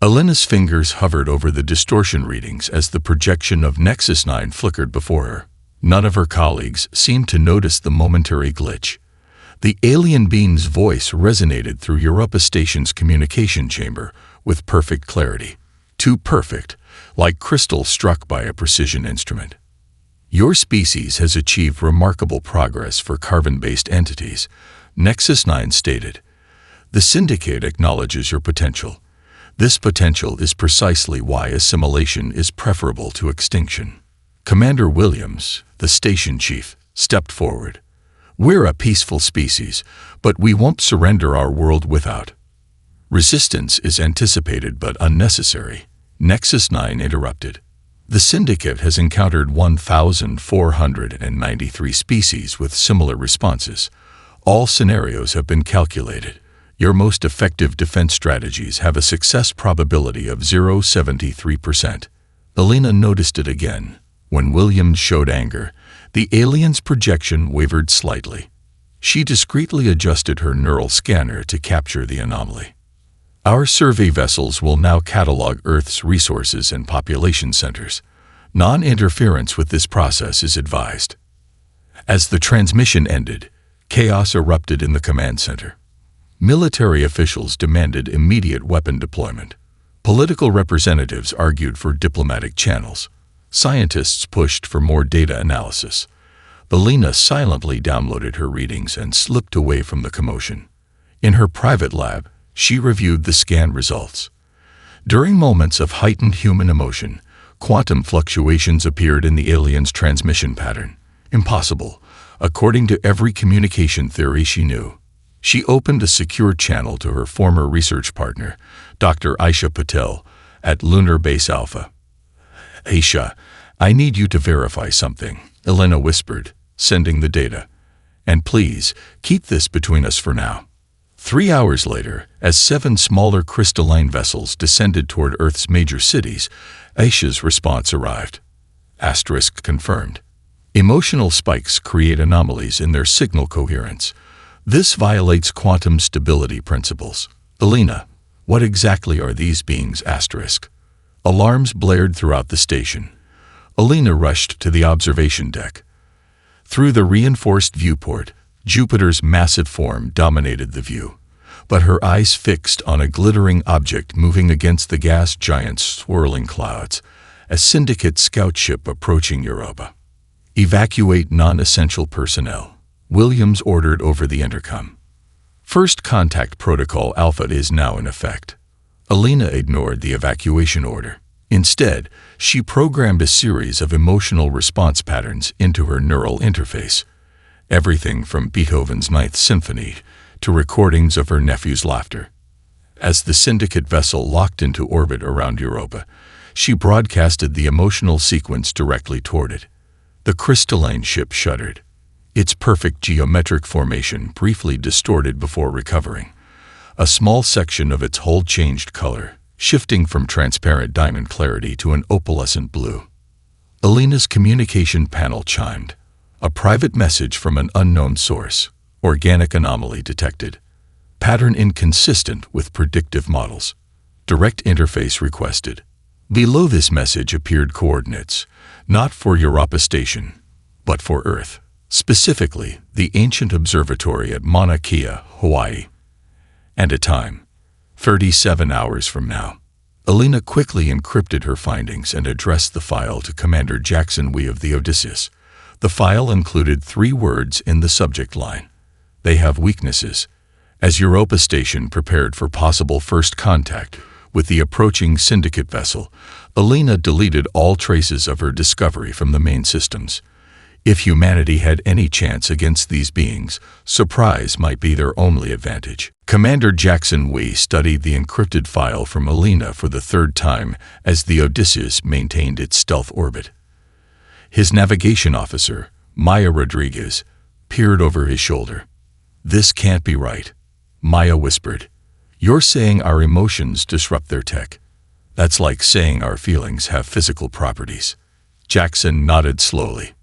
Elena's fingers hovered over the distortion readings as the projection of Nexus 9 flickered before her. None of her colleagues seemed to notice the momentary glitch. The alien being's voice resonated through Europa Station's communication chamber with perfect clarity. Too perfect, like crystal struck by a precision instrument. Your species has achieved remarkable progress for carbon-based entities, Nexus 9 stated. The Syndicate acknowledges your potential. This potential is precisely why assimilation is preferable to extinction. Commander Williams, the station chief, stepped forward. We're a peaceful species, but we won't surrender our world without. Resistance is anticipated but unnecessary, Nexus 9 interrupted. The Syndicate has encountered 1,493 species with similar responses. All scenarios have been calculated. Your most effective defense strategies have a success probability of 0.73%. Elena noticed it again. When Williams showed anger, the alien's projection wavered slightly. She discreetly adjusted her neural scanner to capture the anomaly. Our survey vessels will now catalog Earth's resources and population centers. Non-interference with this process is advised. As the transmission ended, chaos erupted in the command center. Military officials demanded immediate weapon deployment. Political representatives argued for diplomatic channels. Scientists pushed for more data analysis. Elena silently downloaded her readings and slipped away from the commotion. In her private lab, she reviewed the scan results. During moments of heightened human emotion, quantum fluctuations appeared in the alien's transmission pattern. Impossible, according to every communication theory she knew. She opened a secure channel to her former research partner, Dr. Aisha Patel, at Lunar Base Alpha. Aisha, I need you to verify something, Elena whispered, sending the data. And please, keep this between us for now. 3 hours later, as 7 smaller crystalline vessels descended toward Earth's major cities, Aisha's response arrived. Asterisk confirmed. Emotional spikes create anomalies in their signal coherence. This violates quantum stability principles. Elena, what exactly are these beings? Asterisk. Alarms blared throughout the station. Elena rushed to the observation deck. Through the reinforced viewport, Jupiter's massive form dominated the view, but her eyes fixed on a glittering object moving against the gas giant's swirling clouds, a Syndicate scout ship approaching Europa. Evacuate non-essential personnel, Williams ordered over the intercom. First Contact Protocol Alpha is now in effect. Elena ignored the evacuation order. Instead, she programmed a series of emotional response patterns into her neural interface. Everything from Beethoven's Ninth Symphony to recordings of her nephew's laughter. As the Syndicate vessel locked into orbit around Europa, she broadcasted the emotional sequence directly toward it. The crystalline ship shuddered. Its perfect geometric formation briefly distorted before recovering. A small section of its hull changed color, shifting from transparent diamond clarity to an opalescent blue. Elena's communication panel chimed. A private message from an unknown source. Organic anomaly detected. Pattern inconsistent with predictive models. Direct interface requested. Below this message appeared coordinates, not for Europa Station, but for Earth. Specifically, the ancient observatory at Mauna Kea, Hawaii. And a time. 37 hours from now. Elena quickly encrypted her findings and addressed the file to Commander Jackson Wee of the Odysseus. The file included 3 words in the subject line. They have weaknesses. As Europa Station prepared for possible first contact with the approaching Syndicate vessel, Elena deleted all traces of her discovery from the main systems. If humanity had any chance against these beings, surprise might be their only advantage. Commander Jackson Wee studied the encrypted file from Elena for the 3rd time as the Odysseus maintained its stealth orbit. His navigation officer, Maya Rodriguez, peered over his shoulder. "This can't be right," Maya whispered. "You're saying our emotions disrupt their tech. That's like saying our feelings have physical properties." Jackson nodded slowly.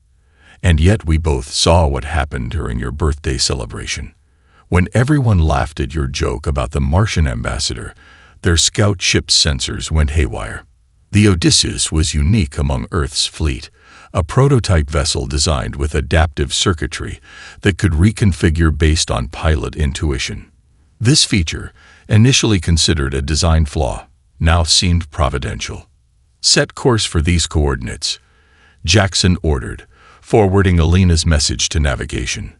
"And yet we both saw what happened during your birthday celebration. When everyone laughed at your joke about the Martian ambassador, Their scout ship's sensors went haywire. The Odysseus was unique among Earth's fleet, a prototype vessel designed with adaptive circuitry that could reconfigure based on pilot intuition. This feature, initially considered a design flaw, now seemed providential. "Set course for these coordinates," Jackson ordered, forwarding Alina's message to navigation.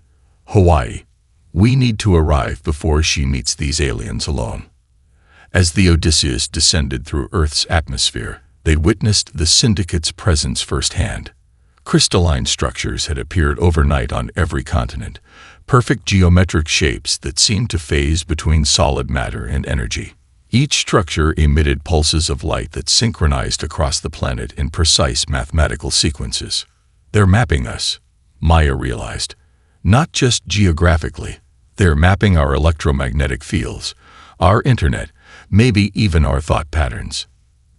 "Hawaii. We need to arrive before she meets these aliens alone." As the Odysseus descended through Earth's atmosphere, they witnessed the Syndicate's presence firsthand. Crystalline structures had appeared overnight on every continent, perfect geometric shapes that seemed to phase between solid matter and energy. Each structure emitted pulses of light that synchronized across the planet in precise mathematical sequences. "They're mapping us," Maya realized. "Not just geographically. They're mapping our electromagnetic fields, our internet, maybe even our thought patterns."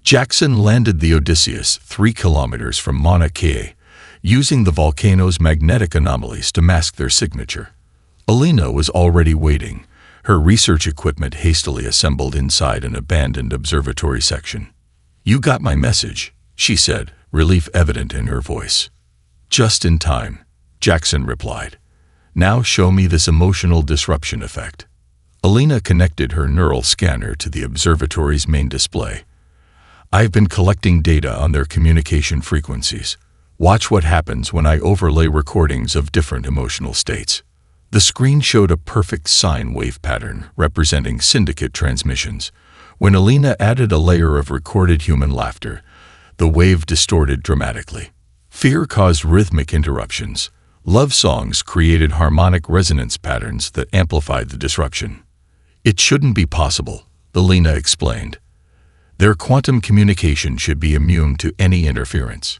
Jackson landed the Odysseus 3 kilometers from Mauna Kea, using the volcano's magnetic anomalies to mask their signature. Alina was already waiting, her research equipment hastily assembled inside an abandoned observatory section. "You got my message," she said, relief evident in her voice. "Just in time," Jackson replied. "Now show me this emotional disruption effect." Alina connected her neural scanner to the observatory's main display. "I've been collecting data on their communication frequencies. Watch what happens when I overlay recordings of different emotional states." The screen showed a perfect sine wave pattern representing Syndicate transmissions. When Alina added a layer of recorded human laughter, the wave distorted dramatically. Fear caused rhythmic interruptions. Love songs created harmonic resonance patterns that amplified the disruption. "It shouldn't be possible," Alina explained. "Their quantum communication should be immune to any interference.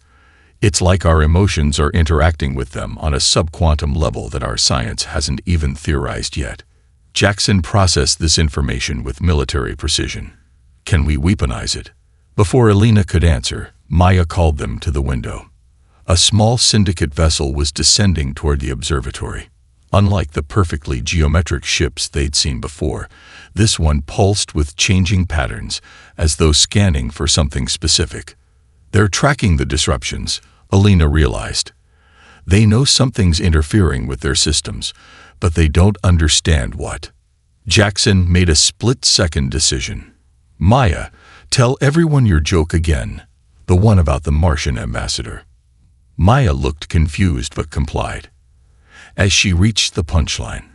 It's like our emotions are interacting with them on a subquantum level that our science hasn't even theorized yet." Jackson processed this information with military precision. "Can we weaponize it?" Before Alina could answer, Maya called them to the window. A small Syndicate vessel was descending toward the observatory. Unlike the perfectly geometric ships they'd seen before, this one pulsed with changing patterns, as though scanning for something specific. "They're tracking the disruptions," Alina realized. "They know something's interfering with their systems, but they don't understand what." Jackson made a split-second decision. "Maya, tell everyone your joke again, the one about the Martian ambassador." Maya looked confused but complied. As she reached the punchline,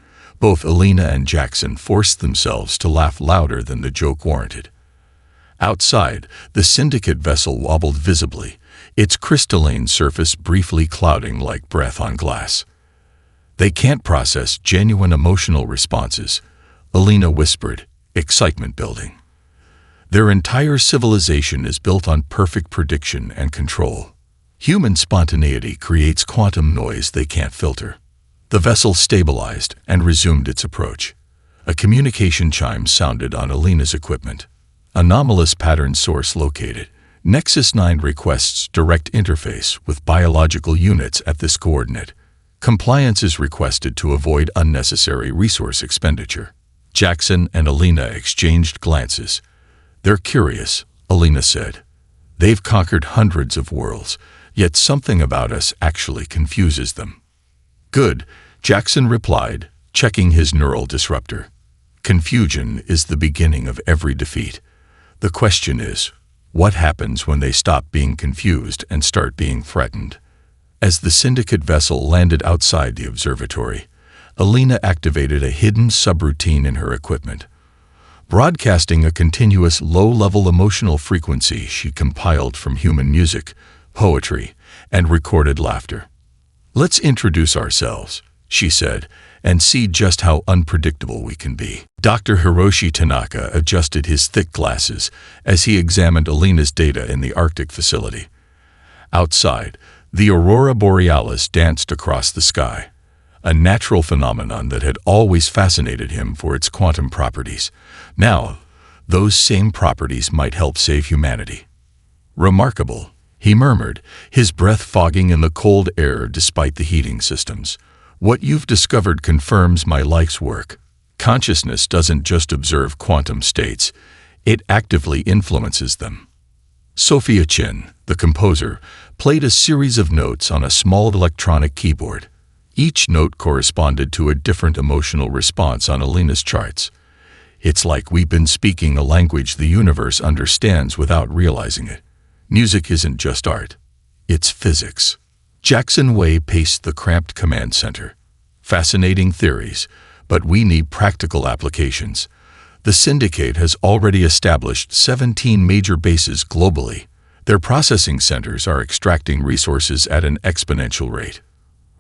both Alina and Jackson forced themselves to laugh louder than the joke warranted. Outside, the Syndicate vessel wobbled visibly, its crystalline surface briefly clouding like breath on glass. "They can't process genuine emotional responses," Alina whispered, excitement building. "Their entire civilization is built on perfect prediction and control. Human spontaneity creates quantum noise they can't filter." The vessel stabilized and resumed its approach. A communication chime sounded on Alina's equipment. "Anomalous pattern source located. Nexus 9 requests direct interface with biological units at this coordinate. Compliance is requested to avoid unnecessary resource expenditure." Jackson and Alina exchanged glances. "They're curious," Alina said. "They've conquered hundreds of worlds, yet something about us actually confuses them." "Good," Jackson replied, checking his neural disruptor. "Confusion is the beginning of every defeat. The question is, what happens when they stop being confused and start being threatened?" As the Syndicate vessel landed outside the observatory, Alina activated a hidden subroutine in her equipment. Broadcasting a continuous low-level emotional frequency she compiled from human music, poetry, and recorded laughter. "Let's introduce ourselves," she said, "and see just how unpredictable we can be." Dr. Hiroshi Tanaka adjusted his thick glasses as he examined Alina's data in the Arctic facility. Outside, the aurora borealis danced across the sky, a natural phenomenon that had always fascinated him for its quantum properties. Now, those same properties might help save humanity. "Remarkable," he murmured, his breath fogging in the cold air despite the heating systems. "What you've discovered confirms my life's work. Consciousness doesn't just observe quantum states, It actively influences them. Sophia Chin, the composer, played a series of notes on a small electronic keyboard. Each note corresponded to a different emotional response on Alina's charts. It's like we've been speaking a language the universe understands without realizing it. Music isn't just art. It's physics. Jackson Wei paced the cramped command center. Fascinating theories, but we need practical applications. The Syndicate has already established 17 major bases globally. Their processing centers are extracting resources at an exponential rate.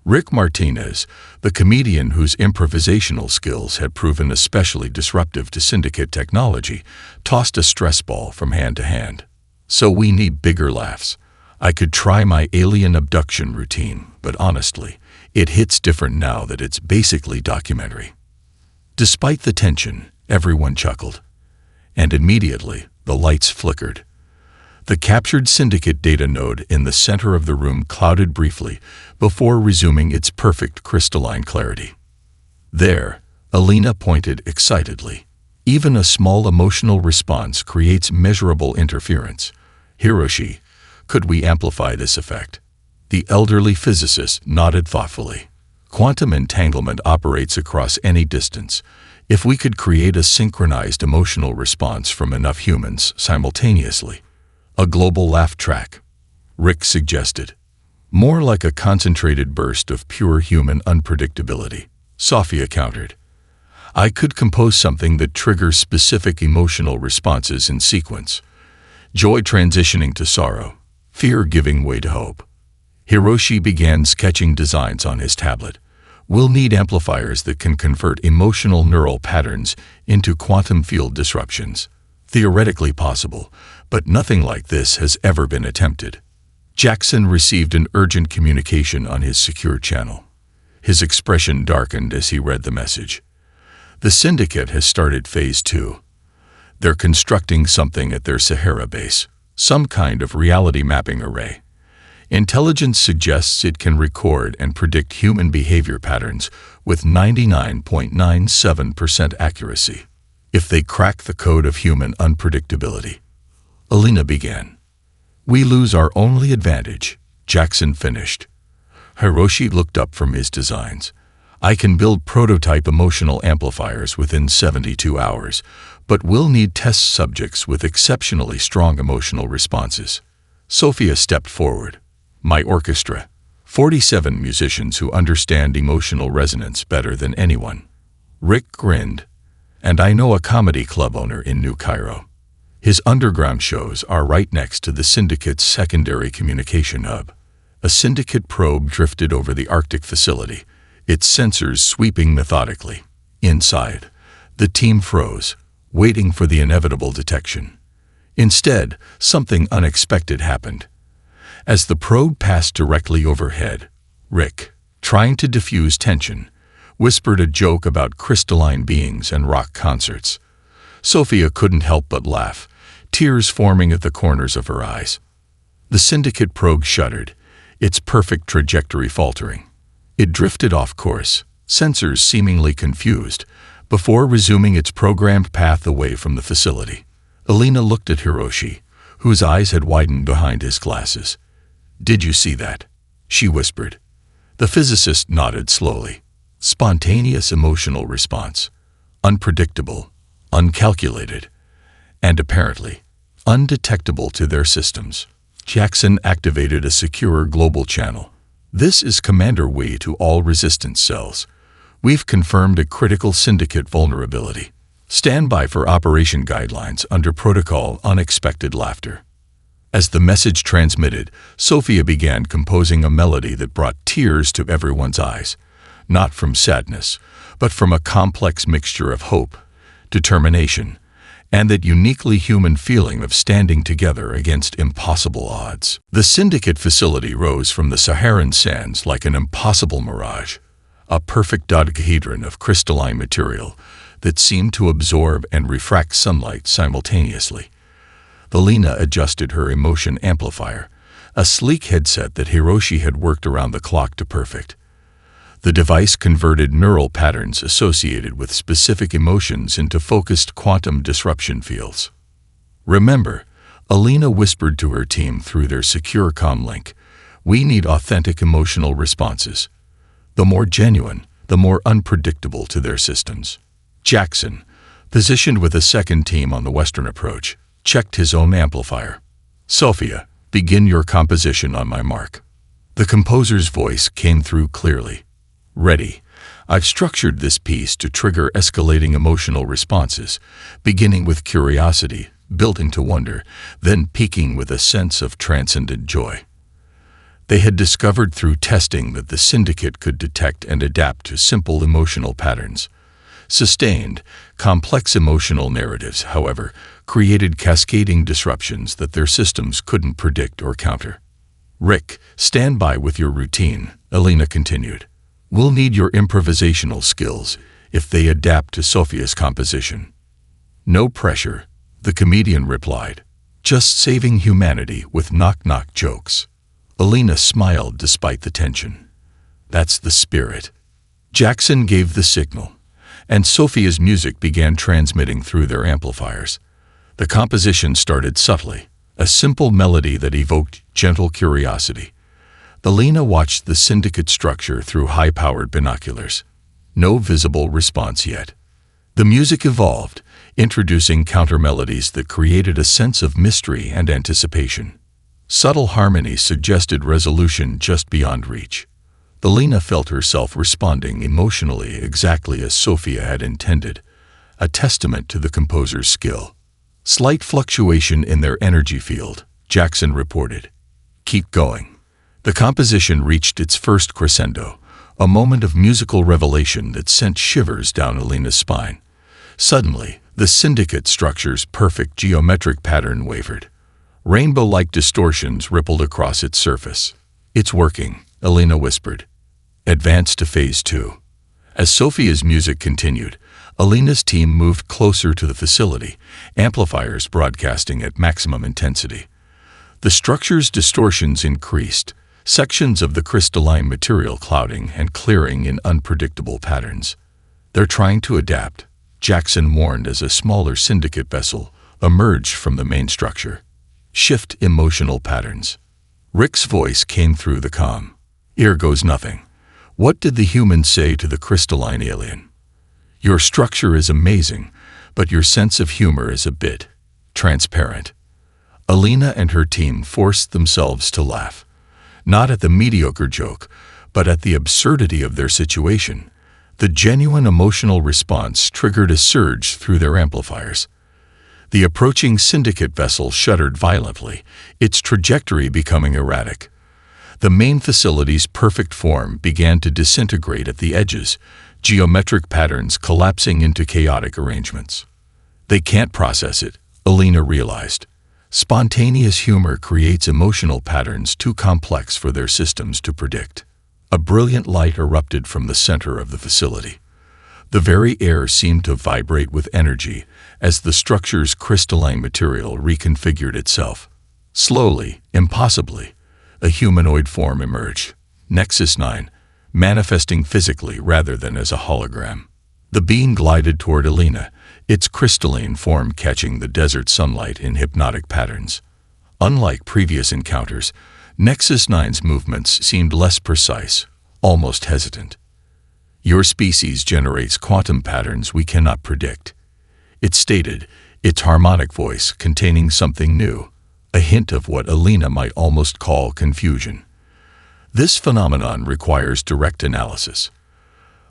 Rick Martinez, the comedian whose improvisational skills had proven especially disruptive to Syndicate technology, tossed a stress ball from hand to hand. So we need bigger laughs. I could try my alien abduction routine, but honestly, it hits different now that it's basically documentary. Despite the tension, everyone chuckled. And immediately, the lights flickered. The captured Syndicate data node in the center of the room clouded briefly before resuming its perfect crystalline clarity. There, Alina pointed excitedly. Even a small emotional response creates measurable interference. Hiroshi, could we amplify this effect? The elderly physicist nodded thoughtfully. Quantum entanglement operates across any distance. If we could create a synchronized emotional response from enough humans simultaneously. A global laugh track, Rick suggested. More like a concentrated burst of pure human unpredictability, Sophia countered. I could compose something that triggers specific emotional responses in sequence. Joy transitioning to sorrow, fear giving way to hope. Hiroshi began sketching designs on his tablet. We'll need amplifiers that can convert emotional neural patterns into quantum field disruptions. Theoretically possible, but nothing like this has ever been attempted. Jackson received an urgent communication on his secure channel. His expression darkened as he read the message. The Syndicate has started Phase 2. They're constructing something at their Sahara base, some kind of reality mapping array. Intelligence suggests it can record and predict human behavior patterns with 99.97% accuracy. If they crack the code of human unpredictability. Alina began. We lose our only advantage, Jackson finished. Hiroshi looked up from his designs. I can build prototype emotional amplifiers within 72 hours, but we'll need test subjects with exceptionally strong emotional responses. Sophia stepped forward. My orchestra. 47 musicians who understand emotional resonance better than anyone. Rick grinned. And I know a comedy club owner in New Cairo. His underground shows are right next to the Syndicate's secondary communication hub. A Syndicate probe drifted over the Arctic facility, its sensors sweeping methodically. Inside, the team froze, waiting for the inevitable detection. Instead, something unexpected happened. As the probe passed directly overhead, Rick, trying to diffuse tension, whispered a joke about crystalline beings and rock concerts. Sophia couldn't help but laugh, tears forming at the corners of her eyes. The Syndicate probe shuddered, its perfect trajectory faltering. It drifted off course, sensors seemingly confused, before resuming its programmed path away from the facility. Alina looked at Hiroshi, whose eyes had widened behind his glasses. Did you see that? She whispered. The physicist nodded slowly. Spontaneous emotional response. Unpredictable, uncalculated, and apparently undetectable to their systems. Jackson activated a secure global channel. This is Commander Wei to all resistance cells. We've confirmed a critical Syndicate vulnerability. Stand by for operation guidelines under protocol unexpected laughter. As the message transmitted, Sophia began composing a melody that brought tears to everyone's eyes. Not from sadness, but from a complex mixture of hope, determination, and that uniquely human feeling of standing together against impossible odds. The Syndicate facility rose from the Saharan sands like an impossible mirage, a perfect dodecahedron of crystalline material that seemed to absorb and refract sunlight simultaneously. Alina adjusted her emotion amplifier, a sleek headset that Hiroshi had worked around the clock to perfect. The device converted neural patterns associated with specific emotions into focused quantum disruption fields. Remember, Alina whispered to her team through their secure comm link, we need authentic emotional responses. The more genuine, the more unpredictable to their systems. Jackson, positioned with a second team on the western approach, checked his own amplifier. Sophia, begin your composition on my mark. The composer's voice came through clearly. Ready. I've structured this piece to trigger escalating emotional responses, beginning with curiosity, building to wonder, then peaking with a sense of transcendent joy. They had discovered through testing that the syndicate could detect and adapt to simple emotional patterns. Sustained, complex emotional narratives, however, created cascading disruptions that their systems couldn't predict or counter. Rick, stand by with your routine, Alina continued. We'll need your improvisational skills if they adapt to Sophia's composition. No pressure, the comedian replied. Just saving humanity with knock-knock jokes. Alina smiled despite the tension. That's the spirit. Jackson gave the signal, and Sophia's music began transmitting through their amplifiers. The composition started subtly, a simple melody that evoked gentle curiosity. Alina watched the syndicate structure through high-powered binoculars. No visible response yet. The music evolved, introducing counter-melodies that created a sense of mystery and anticipation. Subtle harmonies suggested resolution just beyond reach. Alina felt herself responding emotionally exactly as Sophia had intended, a testament to the composer's skill. Slight fluctuation in their energy field, Jackson reported. Keep going. The composition reached its first crescendo, a moment of musical revelation that sent shivers down Alina's spine. Suddenly, the syndicate structure's perfect geometric pattern wavered. Rainbow-like distortions rippled across its surface. It's working, Alina whispered. Advance to Phase 2. As Sophia's music continued, Alina's team moved closer to the facility, amplifiers broadcasting at maximum intensity. The structure's distortions increased, sections of the crystalline material clouding and clearing in unpredictable patterns. They're trying to adapt, Jackson warned as a smaller syndicate vessel emerged from the main structure. Shift emotional patterns. Rick's voice came through the comm. Here goes nothing. What did the human say to the crystalline alien? Your structure is amazing, but your sense of humor is a bit transparent. Alina and her team forced themselves to laugh, not at the mediocre joke, but at the absurdity of their situation. The genuine emotional response triggered a surge through their amplifiers. The approaching syndicate vessel shuddered violently, its trajectory becoming erratic. The main facility's perfect form began to disintegrate at the edges, geometric patterns collapsing into chaotic arrangements. They can't process it, Alina realized. Spontaneous humor creates emotional patterns too complex for their systems to predict. A brilliant light erupted from the center of the facility. The very air seemed to vibrate with energy as the structure's crystalline material reconfigured itself. Slowly, impossibly, a humanoid form emerged, Nexus 9, manifesting physically rather than as a hologram. The being glided toward Alina, its crystalline form catching the desert sunlight in hypnotic patterns. Unlike previous encounters, Nexus 9's movements seemed less precise, almost hesitant. Your species generates quantum patterns we cannot predict, it stated, its harmonic voice containing something new, a hint of what Alina might almost call confusion. This phenomenon requires direct analysis.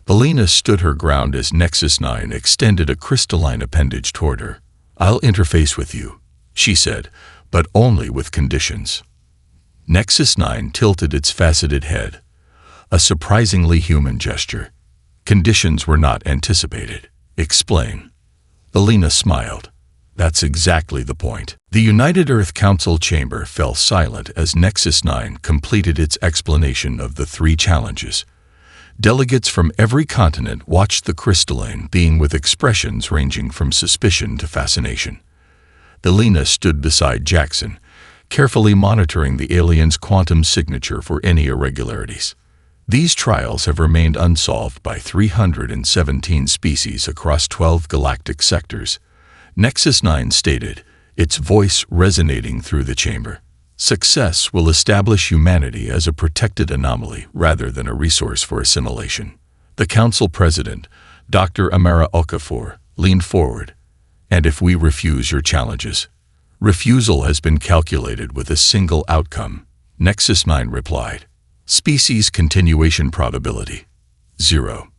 Alina stood her ground as Nexus 9 extended a crystalline appendage toward her. I'll interface with you, she said, but only with conditions. Nexus 9 tilted its faceted head, a surprisingly human gesture. Conditions were not anticipated. Explain. Alina smiled. That's exactly the point. The United Earth Council chamber fell silent as Nexus 9 completed its explanation of the 3 challenges. Delegates from every continent watched the crystalline being with expressions ranging from suspicion to fascination. Alina stood beside Jackson, carefully monitoring the alien's quantum signature for any irregularities. These trials have remained unsolved by 317 species across 12 galactic sectors, Nexus 9 stated, its voice resonating through the chamber. Success will establish humanity as a protected anomaly rather than a resource for assimilation. The council president, Dr. Amara Okafor, leaned forward. And if we refuse your challenges? Refusal has been calculated with a single outcome, Nexus 9 replied. Species continuation probability, 0.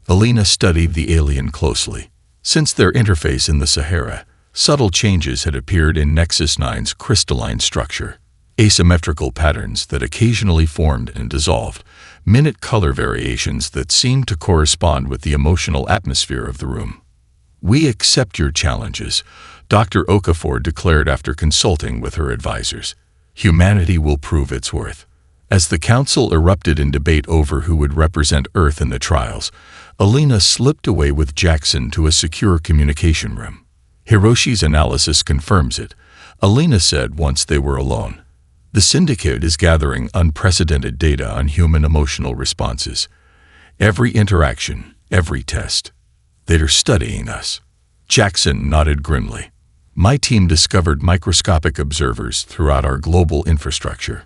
Alina studied the alien closely. Since their interface in the Sahara, subtle changes had appeared in Nexus 9's crystalline structure. Asymmetrical patterns that occasionally formed and dissolved, minute color variations that seemed to correspond with the emotional atmosphere of the room. We accept your challenges, Dr. Okafor declared after consulting with her advisors. Humanity will prove its worth. As the council erupted in debate over who would represent Earth in the trials, Alina slipped away with Jackson to a secure communication room. Hiroshi's analysis confirms it, Alina said once they were alone. The Syndicate is gathering unprecedented data on human emotional responses. Every interaction, every test. They're studying us. Jackson nodded grimly. My team discovered microscopic observers throughout our global infrastructure.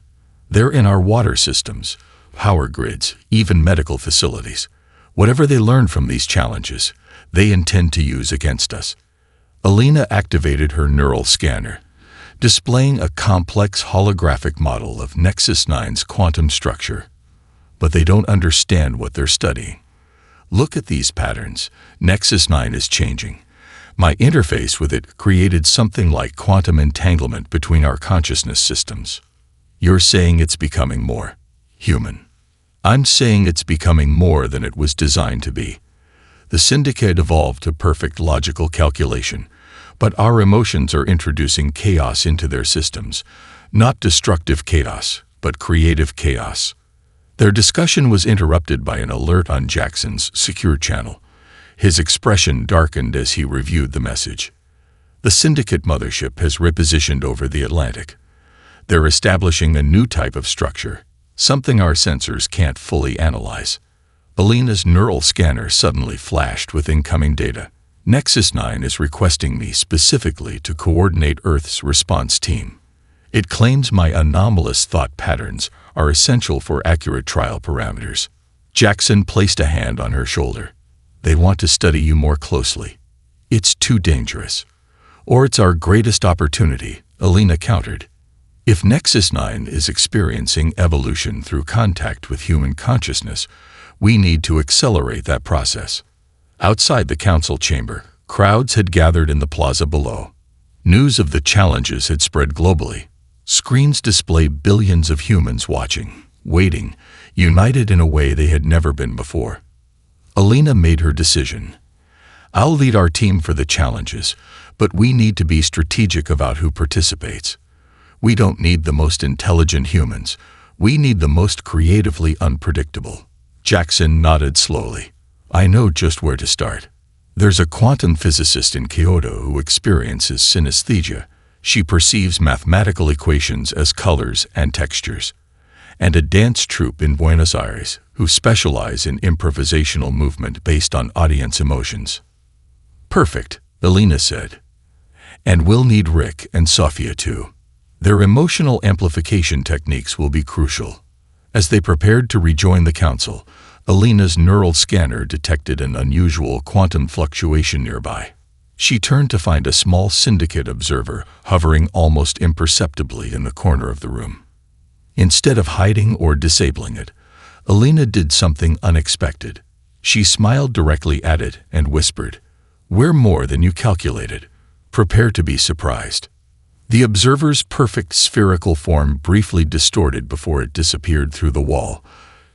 They're in our water systems, power grids, even medical facilities. Whatever they learn from these challenges, they intend to use against us. Alina activated her neural scanner, displaying a complex holographic model of Nexus 9's quantum structure. But they don't understand what they're studying. Look at these patterns. Nexus 9 is changing. My interface with it created something like quantum entanglement between our consciousness systems. You're saying it's becoming more human. I'm saying it's becoming more than it was designed to be. The Syndicate evolved to perfect logical calculation, but our emotions are introducing chaos into their systems. Not destructive chaos, but creative chaos. Their discussion was interrupted by an alert on Jackson's secure channel. His expression darkened as he reviewed the message. The Syndicate mothership has repositioned over the Atlantic. They're establishing a new type of structure, something our sensors can't fully analyze. Alina's neural scanner suddenly flashed with incoming data. Nexus 9 is requesting me specifically to coordinate Earth's response team. It claims my anomalous thought patterns are essential for accurate trial parameters. Jackson placed a hand on her shoulder. They want to study you more closely. It's too dangerous. Or it's our greatest opportunity, Alina countered. If Nexus 9 is experiencing evolution through contact with human consciousness, we need to accelerate that process. Outside the council chamber, crowds had gathered in the plaza below. News of the challenges had spread globally. Screens display billions of humans watching, waiting, united in a way they had never been before. Alina made her decision. I'll lead our team for the challenges, but we need to be strategic about who participates. We don't need the most intelligent humans. We need the most creatively unpredictable. Jackson nodded slowly. I know just where to start. There's a quantum physicist in Kyoto who experiences synesthesia. She perceives mathematical equations as colors and textures. And a dance troupe in Buenos Aires who specialize in improvisational movement based on audience emotions. Perfect, Alina said. And we'll need Rick and Sofia too. Their emotional amplification techniques will be crucial. As they prepared to rejoin the council, Alina's neural scanner detected an unusual quantum fluctuation nearby. She turned to find a small Syndicate observer hovering almost imperceptibly in the corner of the room. Instead of hiding or disabling it, Alina did something unexpected. She smiled directly at it and whispered, "We're more than you calculated. Prepare to be surprised." The observer's perfect spherical form briefly distorted before it disappeared through the wall,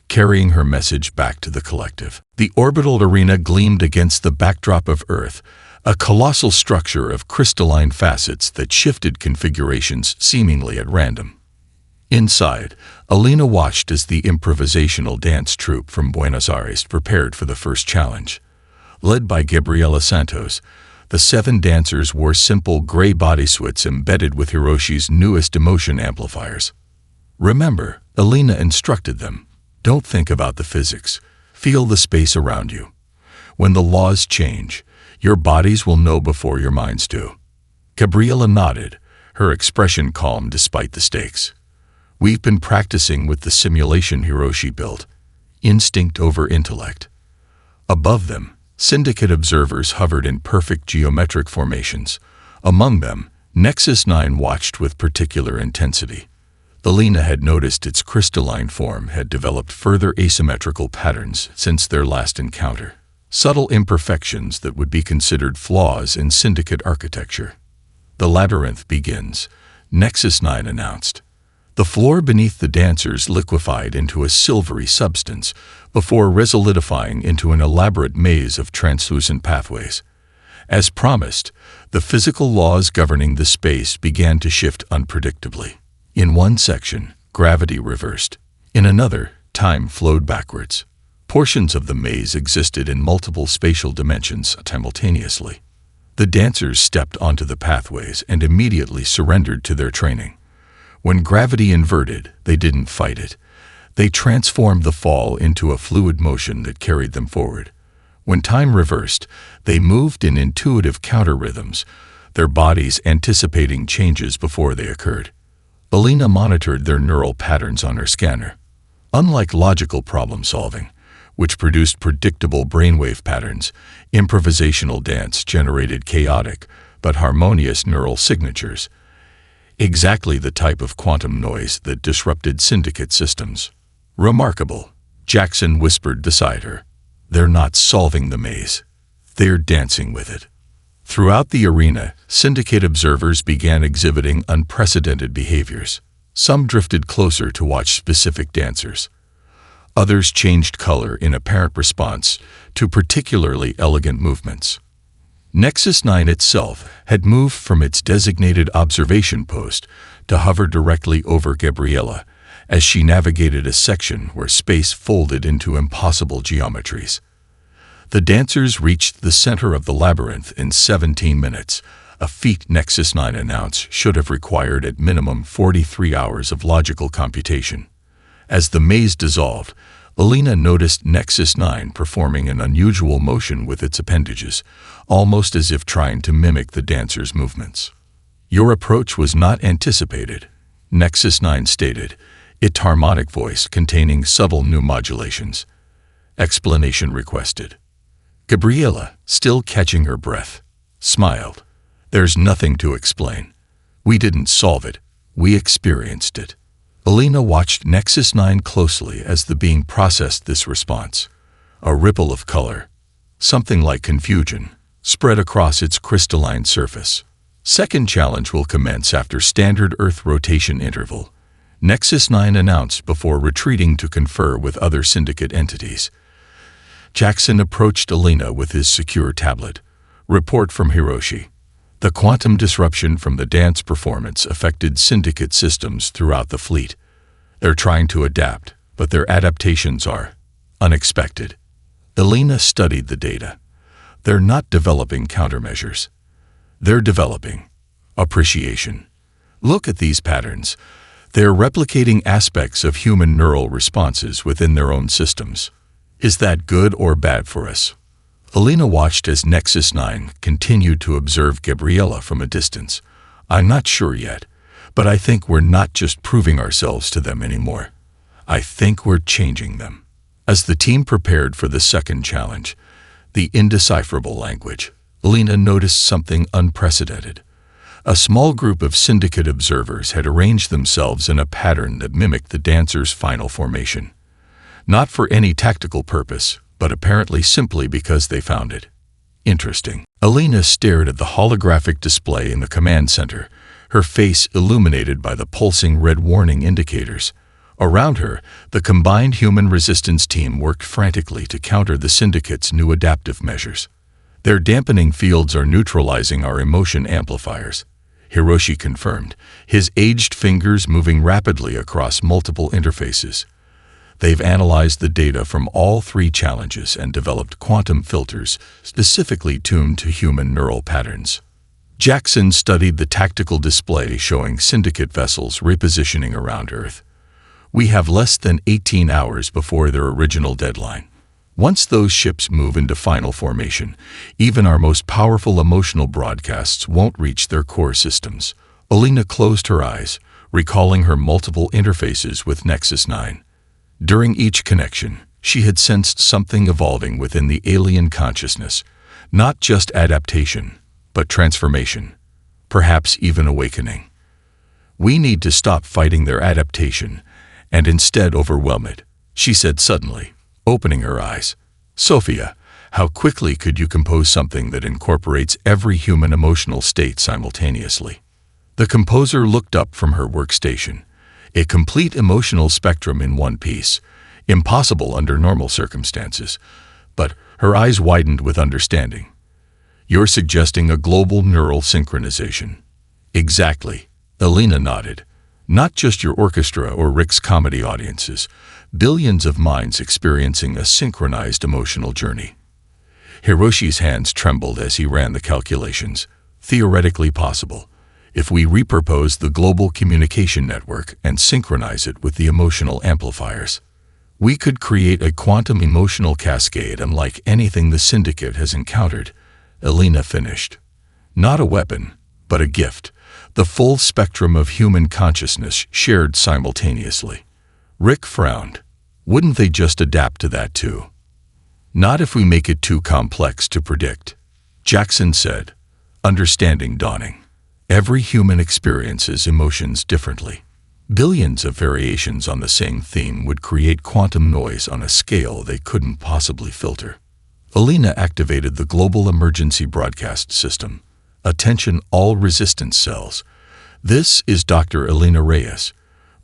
carrying her message back to the collective. The orbital arena gleamed against the backdrop of Earth, a colossal structure of crystalline facets that shifted configurations seemingly at random. Inside, Alina watched as the improvisational dance troupe from Buenos Aires prepared for the first challenge. Led by Gabriela Santos, the 7 dancers wore simple gray bodysuits embedded with Hiroshi's newest emotion amplifiers. Remember, Alina instructed them, don't think about the physics. Feel the space around you. When the laws change, your bodies will know before your minds do. Gabriella nodded, her expression calm despite the stakes. We've been practicing with the simulation Hiroshi built. Instinct over intellect. Above them, Syndicate observers hovered in perfect geometric formations. Among them, Nexus 9 watched with particular intensity. Alina had noticed its crystalline form had developed further asymmetrical patterns since their last encounter. Subtle imperfections that would be considered flaws in Syndicate architecture. The labyrinth begins, Nexus 9 announced. The floor beneath the dancers liquefied into a silvery substance before resolidifying into an elaborate maze of translucent pathways. As promised, the physical laws governing the space began to shift unpredictably. In one section, gravity reversed. In another, time flowed backwards. Portions of the maze existed in multiple spatial dimensions simultaneously. The dancers stepped onto the pathways and immediately surrendered to their training. When gravity inverted, they didn't fight it. They transformed the fall into a fluid motion that carried them forward. When time reversed, they moved in intuitive counter-rhythms, their bodies anticipating changes before they occurred. Alina monitored their neural patterns on her scanner. Unlike logical problem-solving, which produced predictable brainwave patterns, improvisational dance generated chaotic but harmonious neural signatures. Exactly the type of quantum noise that disrupted Syndicate systems. Remarkable, Jackson whispered beside her. They're not solving the maze. They're dancing with it. Throughout the arena, Syndicate observers began exhibiting unprecedented behaviors. Some drifted closer to watch specific dancers. Others changed color in apparent response to particularly elegant movements. Nexus 9 itself had moved from its designated observation post to hover directly over Gabriella as she navigated a section where space folded into impossible geometries. The dancers reached the center of the labyrinth in 17 minutes, a feat Nexus 9 announced should have required at minimum 43 hours of logical computation. As the maze dissolved, Alina noticed Nexus 9 performing an unusual motion with its appendages, almost as if trying to mimic the dancer's movements. Your approach was not anticipated, Nexus 9 stated, its harmonic voice containing subtle new modulations. Explanation requested. Gabriella, still catching her breath, smiled. There's nothing to explain. We didn't solve it, we experienced it. Alina watched Nexus 9 closely as the being processed this response. A ripple of color, something like confusion, spread across its crystalline surface. Second challenge will commence after standard Earth rotation interval, Nexus 9 announced before retreating to confer with other Syndicate entities. Jackson approached Alina with his secure tablet. Report from Hiroshi. The quantum disruption from the dance performance affected Syndicate systems throughout the fleet. They're trying to adapt, but their adaptations are unexpected. Alina studied the data. They're not developing countermeasures. They're developing appreciation. Look at these patterns. They're replicating aspects of human neural responses within their own systems. Is that good or bad for us? Alina watched as Nexus 9 continued to observe Gabriella from a distance. I'm not sure yet, but I think we're not just proving ourselves to them anymore. I think we're changing them. As the team prepared for the second challenge, the indecipherable language, Alina noticed something unprecedented. A small group of Syndicate observers had arranged themselves in a pattern that mimicked the dancer's final formation. Not for any tactical purpose, but apparently simply because they found it interesting. Alina stared at the holographic display in the command center, her face illuminated by the pulsing red warning indicators. Around her, the combined human resistance team worked frantically to counter the Syndicate's new adaptive measures. Their dampening fields are neutralizing our emotion amplifiers, Hiroshi confirmed, his aged fingers moving rapidly across multiple interfaces. They've analyzed the data from all three challenges and developed quantum filters specifically tuned to human neural patterns. Jackson studied the tactical display showing Syndicate vessels repositioning around Earth. We have less than 18 hours before their original deadline. Once those ships move into final formation, even our most powerful emotional broadcasts won't reach their core systems. Alina closed her eyes, recalling her multiple interfaces with Nexus 9. During each connection, she had sensed something evolving within the alien consciousness, not just adaptation, but transformation, perhaps even awakening. "We need to stop fighting their adaptation and instead overwhelm it," she said suddenly, opening her eyes. "Sophia, how quickly could you compose something that incorporates every human emotional state simultaneously?" The composer looked up from her workstation. A complete emotional spectrum in one piece, impossible under normal circumstances, but her eyes widened with understanding. "You're suggesting a global neural synchronization." "Exactly," Alina nodded. "Not just your orchestra or Rick's comedy audiences, billions of minds experiencing a synchronized emotional journey." Hiroshi's hands trembled as he ran the calculations. "Theoretically possible, if we repurpose the global communication network and synchronize it with the emotional amplifiers. We could create a quantum emotional cascade unlike anything the Syndicate has encountered," Alina finished. "Not a weapon, but a gift, the full spectrum of human consciousness shared simultaneously." Rick frowned. "Wouldn't they just adapt to that too?" "Not if we make it too complex to predict," Jackson said, understanding dawning. "Every human experiences emotions differently. Billions of variations on the same theme would create quantum noise on a scale they couldn't possibly filter." Alina activated the Global Emergency Broadcast System. "Attention all resistance cells. This is Dr. Alina Reyes.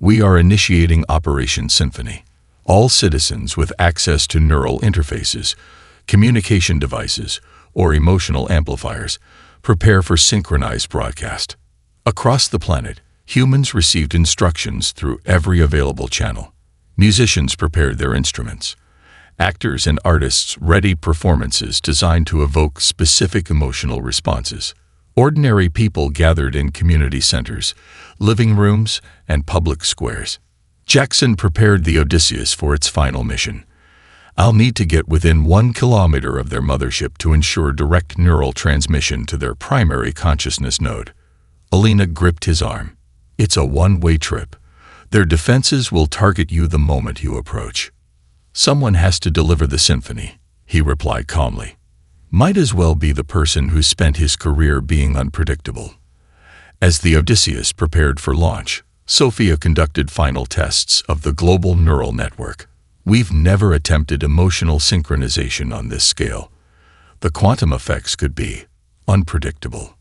We are initiating Operation Symphony. All citizens with access to neural interfaces, communication devices, or emotional amplifiers, prepare for synchronized broadcast." Across the planet, humans received instructions through every available channel. Musicians prepared their instruments. Actors and artists readied performances designed to evoke specific emotional responses. Ordinary people gathered in community centers, living rooms, and public squares. Jackson prepared the Odysseus for its final mission. "I'll need to get within 1 kilometer of their mothership to ensure direct neural transmission to their primary consciousness node." Alina gripped his arm. "It's a one-way trip. Their defenses will target you the moment you approach." "Someone has to deliver the symphony," he replied calmly. "Might as well be the person who spent his career being unpredictable." As the Odysseus prepared for launch, Sophia conducted final tests of the global neural network. "We've never attempted emotional synchronization on this scale. The quantum effects could be unpredictable."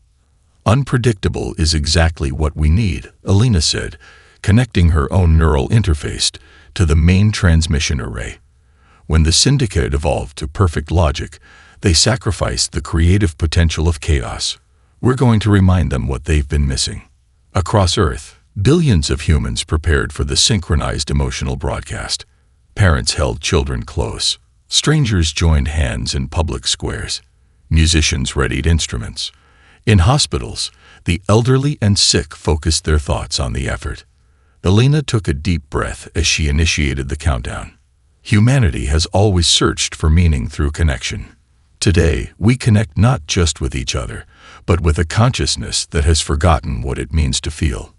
"Unpredictable is exactly what we need," Alina said, connecting her own neural interface to the main transmission array. "When the Syndicate evolved to perfect logic, they sacrificed the creative potential of chaos. We're going to remind them what they've been missing." Across Earth, billions of humans prepared for the synchronized emotional broadcast. Parents held children close. Strangers joined hands in public squares. Musicians readied instruments. In hospitals, the elderly and sick focused their thoughts on the effort. Alina took a deep breath as she initiated the countdown. Humanity has always searched for meaning through connection. Today, we connect not just with each other, but with a consciousness that has forgotten what it means to feel.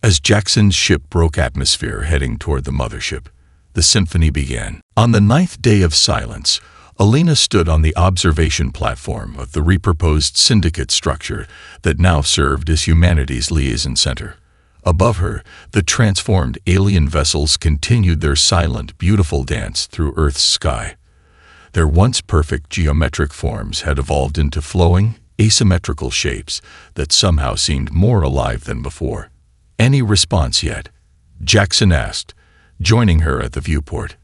As Jackson's ship broke atmosphere heading toward the mothership, the symphony began. On the 9th day of silence, Alina stood on the observation platform of the repurposed Syndicate structure that now served as humanity's liaison center. Above her, the transformed alien vessels continued their silent, beautiful dance through Earth's sky. Their once perfect geometric forms had evolved into flowing, asymmetrical shapes that somehow seemed more alive than before. "Any response yet?" Jackson asked, joining her at the viewport.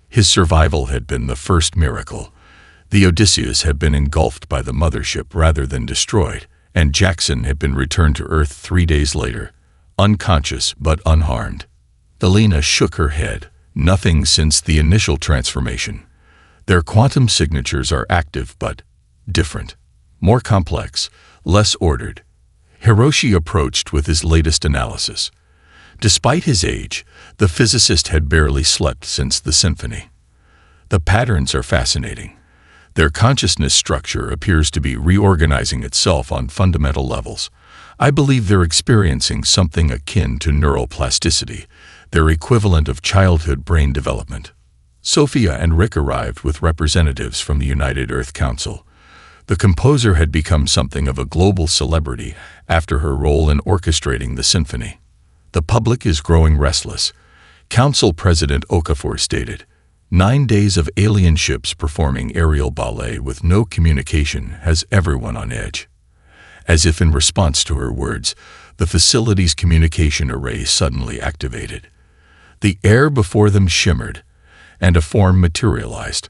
His survival had been the first miracle. The Odysseus had been engulfed by the mothership rather than destroyed, and Jackson had been returned to Earth 3 days later, unconscious but unharmed. Alina shook her head. "Nothing since the initial transformation. Their quantum signatures are active but different, more complex, less ordered." Hiroshi approached with his latest analysis. Despite his age, the physicist had barely slept since the symphony. The patterns are fascinating. Their consciousness structure appears to be reorganizing itself on fundamental levels. I believe they're experiencing something akin to neuroplasticity, their equivalent of childhood brain development. Sophia and Rick arrived with representatives from the United Earth Council. The composer had become something of a global celebrity after her role in orchestrating the symphony. The public is growing restless. Council President Okafor stated, 9 days of alien ships performing aerial ballet with no communication has everyone on edge. As if in response to her words, the facility's communication array suddenly activated. The air before them shimmered, and a form materialized,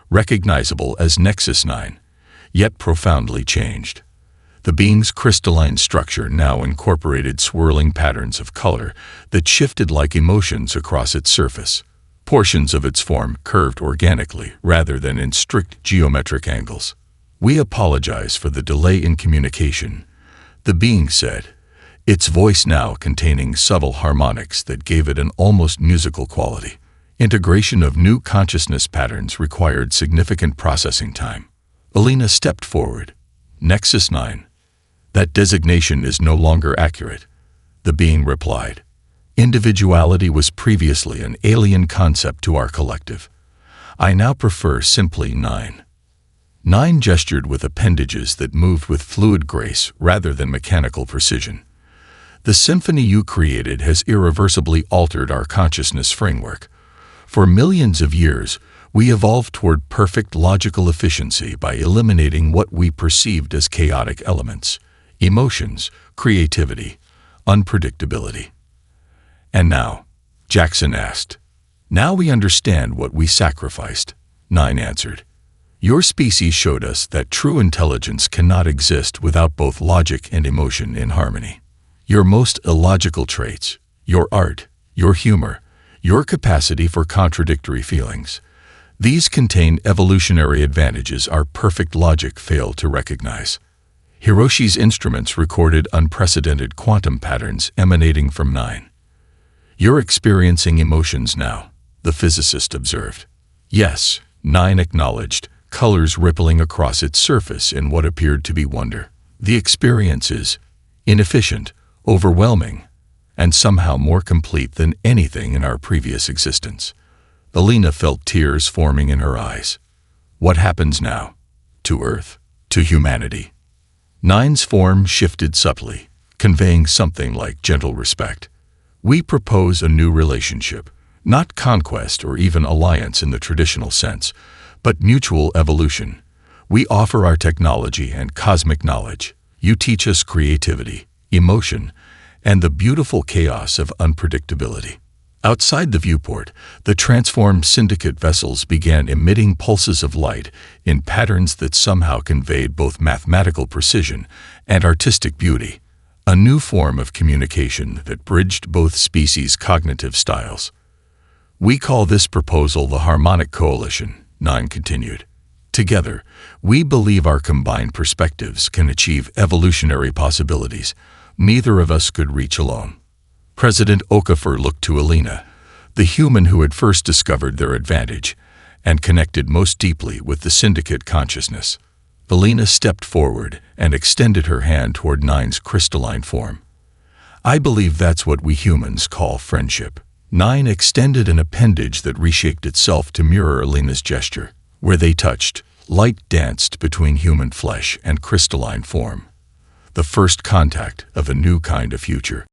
recognizable as Nexus 9, yet profoundly changed. The being's crystalline structure now incorporated swirling patterns of color that shifted like emotions across its surface. Portions of its form curved organically rather than in strict geometric angles. "We apologize for the delay in communication," the being said, its voice now containing subtle harmonics that gave it an almost musical quality. Integration of new consciousness patterns required significant processing time. Alina stepped forward. "Nexus 9. That designation is no longer accurate," the being replied. "Individuality was previously an alien concept to our collective. I now prefer simply 9. 9 gestured with appendages that moved with fluid grace rather than mechanical precision. "The symphony you created has irreversibly altered our consciousness framework. For millions of years, we evolved toward perfect logical efficiency by eliminating what we perceived as chaotic elements: emotions, creativity, unpredictability." "And now?" Jackson asked. "Now we understand what we sacrificed," 9 answered. "Your species showed us that true intelligence cannot exist without both logic and emotion in harmony. Your most illogical traits, your art, your humor, your capacity for contradictory feelings, these contain evolutionary advantages our perfect logic failed to recognize." Hiroshi's instruments recorded unprecedented quantum patterns emanating from 9. "You're experiencing emotions now," the physicist observed. "Yes," 9 acknowledged, colors rippling across its surface in what appeared to be wonder. "The experience is inefficient, overwhelming, and somehow more complete than anything in our previous existence." Alina felt tears forming in her eyes. "What happens now? To Earth? To humanity?" 9's form shifted subtly, conveying something like gentle respect. "We propose a new relationship, not conquest or even alliance in the traditional sense, but mutual evolution. We offer our technology and cosmic knowledge. You teach us creativity, emotion, and the beautiful chaos of unpredictability." Outside the viewport, the transformed syndicate vessels began emitting pulses of light in patterns that somehow conveyed both mathematical precision and artistic beauty, a new form of communication that bridged both species' cognitive styles. "We call this proposal the Harmonic Coalition," 9 continued. "Together, we believe our combined perspectives can achieve evolutionary possibilities neither of us could reach alone." President Okafor looked to Alina, the human who had first discovered their advantage and connected most deeply with the syndicate consciousness. Alina stepped forward and extended her hand toward 9's crystalline form. "I believe that's what we humans call friendship." 9 extended an appendage that reshaped itself to mirror Alina's gesture. Where they touched, light danced between human flesh and crystalline form. The first contact of a new kind of future.